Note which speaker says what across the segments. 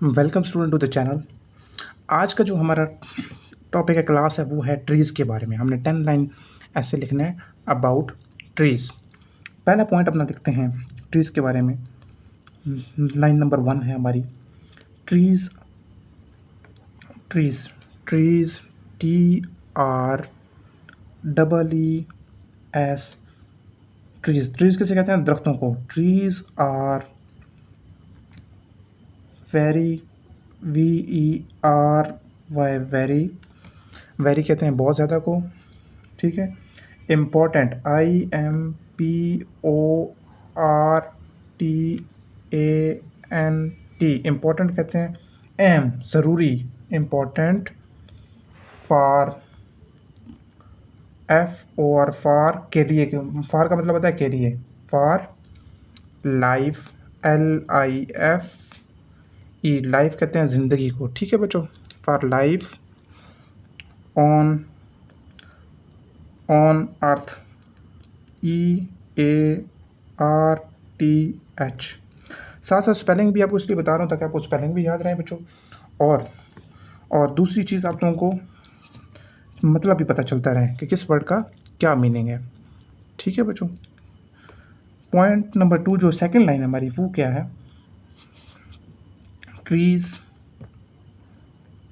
Speaker 1: Welcome student to the channel. आज का जो हमारा टॉपिक है क्लास है वो है ट्रीज़ के बारे में। हमने 10 लाइन ऐसे लिखने हैं अबाउट ट्रीज़। पहला पॉइंट अपना देखते हैं ट्रीज़ के बारे में। लाइन नंबर 1 है हमारी trees. Trees trees TREES। Trees trees किसे कहते हैं? दरख्तों को। Trees are very VERY very. Very कहते हैं बहुत ज़्यादा को, ठीक है। Important IMPORTANT। इम्पॉर्टेंट कहते हैं एम ज़रूरी। इम्पॉर्टेंट फॉर FOR फॉर के लिए। फॉर का मतलब होता है के लिए। For life LIFE। लाइफ कहते हैं ज़िंदगी को, ठीक है बच्चों। For life on earth EARTH। साथ साथ स्पेलिंग भी आपको इसलिए बता रहा हूँ ताकि आपको स्पेलिंग भी याद रहे बच्चों। और दूसरी चीज़ आप लोगों को मतलब भी पता चलता रहे कि किस वर्ड का क्या मीनिंग है, ठीक है बच्चों। पॉइंट नंबर 2 जो सेकंड लाइन हमारी वो क्या है? Trees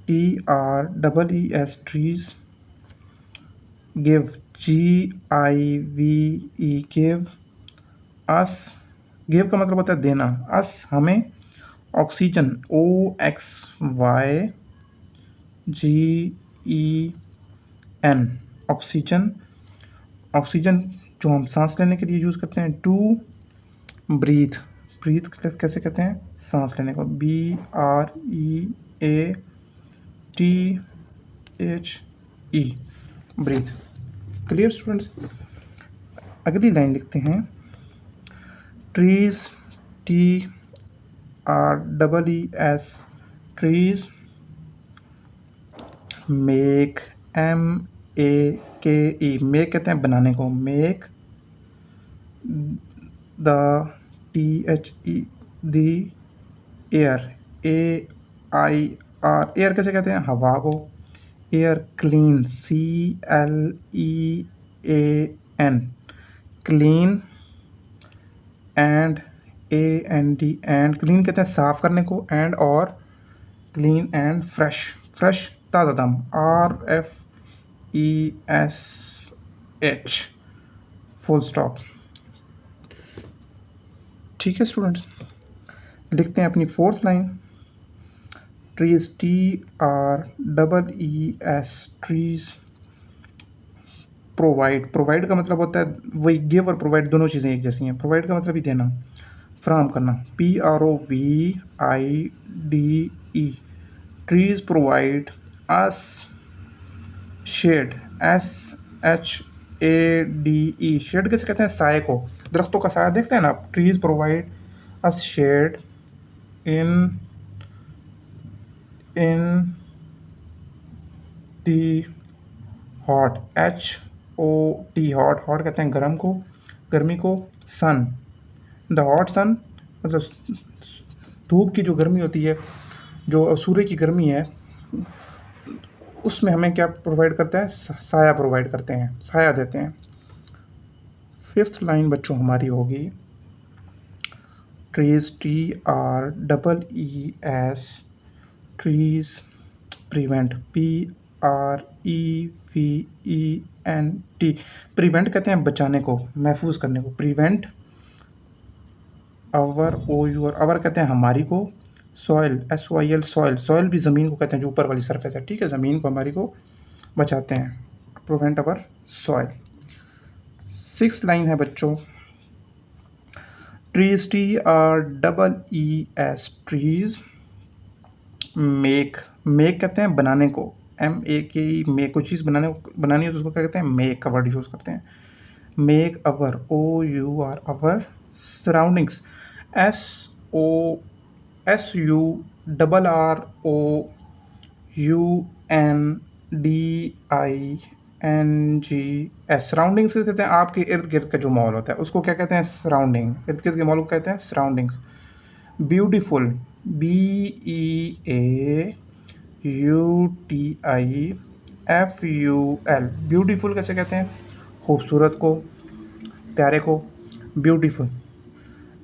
Speaker 1: TREES trees give GIVE give us. Give का मतलब होता है देना। अस हमें ऑक्सीजन OXYGEN ऑक्सीजन। ऑक्सीजन जो हम सांस लेने के लिए यूज़ करते हैं। To breathe. ब्रीथ कैसे कहते हैं? सांस लेने को BREATHE ब्रीथ। Clear students? अगली लाइन लिखते हैं trees TREES trees make MAKE make कहते हैं बनाने को। Make the THE the air AIR air कैसे कहते हैं? हवा को। Air clean CLEAN clean and AND and clean कहते हैं साफ करने को। एंड और क्लीन एंड फ्रेश। फ्रेश ताज़ा दम RFESH फुल स्टॉप, ठीक है स्टूडेंट्स। लिखते हैं अपनी fourth line trees TREES trees provide. Provide का मतलब होता है वही गिव और प्रोवाइड दोनों चीज़ें एक जैसी हैं। प्रोवाइड का मतलब ही देना, फ्राहम करना। PROVIDE trees provide us shade SHADE shade कैसे कहते हैं? साए को। दरख्तों का साया देखते हैं ना आप। ट्रीज़ प्रोवाइड अस शेड इन दी हॉट HOT हॉट। हॉट कहते हैं गर्म को, गर्मी को। सन द हॉट सन मतलब धूप की जो गर्मी होती है, जो सूर्य की गर्मी है, उसमें हमें क्या प्रोवाइड करते हैं? साया प्रोवाइड करते हैं, साया देते हैं। फिफ्थ लाइन बच्चों हमारी होगी trees TREES trees prevent PREVENT prevent कहते हैं बचाने को, महफूज करने को। प्रिवेंट अवर OUR अवर कहते हैं हमारी को। Soil SOIL soil. सॉइल भी ज़मीन को कहते हैं जो ऊपर वाली सरफेस है, ठीक है। ज़मीन को हमारी को बचाते हैं। प्रिवेंट अवर सॉइल। सिक्स लाइन है बच्चों trees TREES trees make. Make कहते हैं बनाने को। MAKE make. कोई चीज़ बनानी है तो उसको क्या कहते हैं? मेक का वर्ड यूज़ करते हैं। Make our OUR our surroundings SOURROUNDINGS surroundings कहते हैं आपके इर्द गिर्द का जो माहौल होता है उसको क्या कहते हैं? सराउंडिंग। इर्द गिर्द के माहौल को कहते हैं सराउंडिंग्स। Beautiful BEAUTIFUL। ब्यूटीफुल कैसे कहते हैं? खूबसूरत को, प्यारे को, beautiful.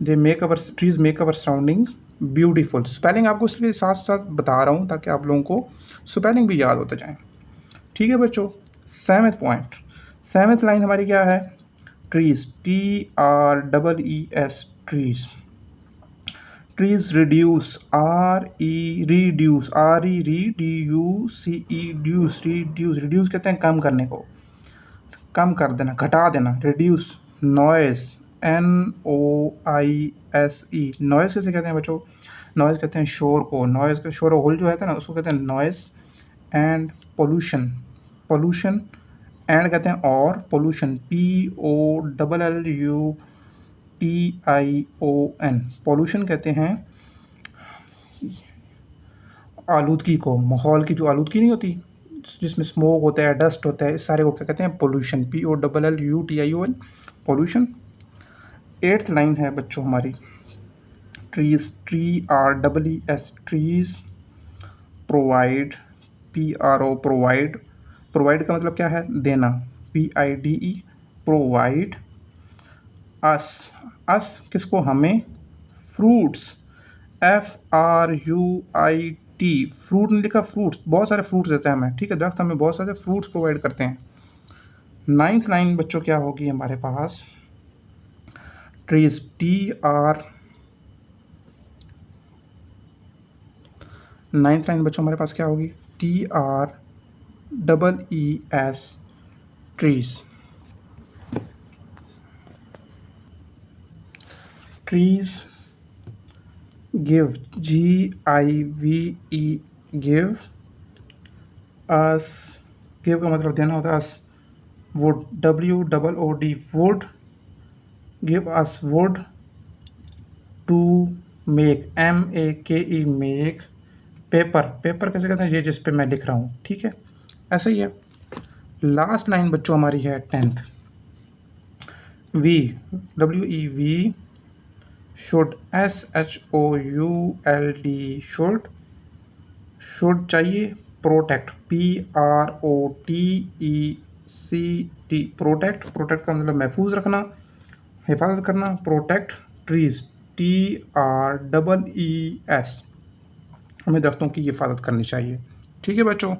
Speaker 1: They make our trees make our surrounding beautiful. Spelling आपको इसलिए साथ साथ बता रहा हूँ ताकि आप लोगों को स्पेलिंग भी याद होते जाएं। ठीक है बच्चों, सेवेंथ पॉइंट, सेवेंथ लाइन हमारी क्या है? Trees, TREES, trees. Trees reduce, REDUCE, reduce कहते हैं कम करने को, कम कर देना, घटा देना, रिड्यूस। नॉइज, NOISE, नॉइज कैसे कहते हैं बच्चों? नॉइज कहते हैं शोर को, नॉइज का शोर होल जो है ना उसको कहते हैं noise. And pollution, pollution and कहते हैं और, पोल्यूशन POLLUTION, पोल्यूशन कहते हैं आलूदगी को, माहौल की जो आलूदगी नहीं होती जिसमें स्मोक होता है, डस्ट होता है, इस सारे को क्या कहते हैं? Pollution, POLLUTION, pollution. Eighth line है बच्चों हमारी, trees, TREES, trees provide, PRO, provide. Provide का मतलब क्या है? देना, PIDE, प्रोवाइड अस, अस किसको? हमें। फ्रूट्स, FRUIT, फ्रूट नहीं लिखा, फ्रूट्स, बहुत सारे फ्रूट्स देते हैं हमें, ठीक है, दरख्त हमें बहुत सारे फ्रूट्स प्रोवाइड करते हैं। नाइन्थ लाइन बच्चों क्या होगी हमारे पास? ट्रीज, नाइन्थ लाइन बच्चों हमारे पास क्या होगी? TREES, trees. Trees give, GIVE, give us, give का मतलब देना होता है us. Wood, WOOD, wood, give us wood. To make, MAKE, make. Paper, paper कैसे कहते हैं? ये जिस पे मैं लिख रहा हूँ, ठीक है, ऐसा ही है। लास्ट लाइन बच्चों हमारी है tenth, we, WEV, should, SHOULD, should, should चाहिए। प्रोटेक्ट, PROTECT, प्रोटेक्ट, प्रोटेक्ट का मतलब महफूज रखना, हिफाजत करना, प्रोटेक्ट ट्रीज, TREES, हमें दरख्तों की हिफाजत करनी चाहिए। ठीक है बच्चों।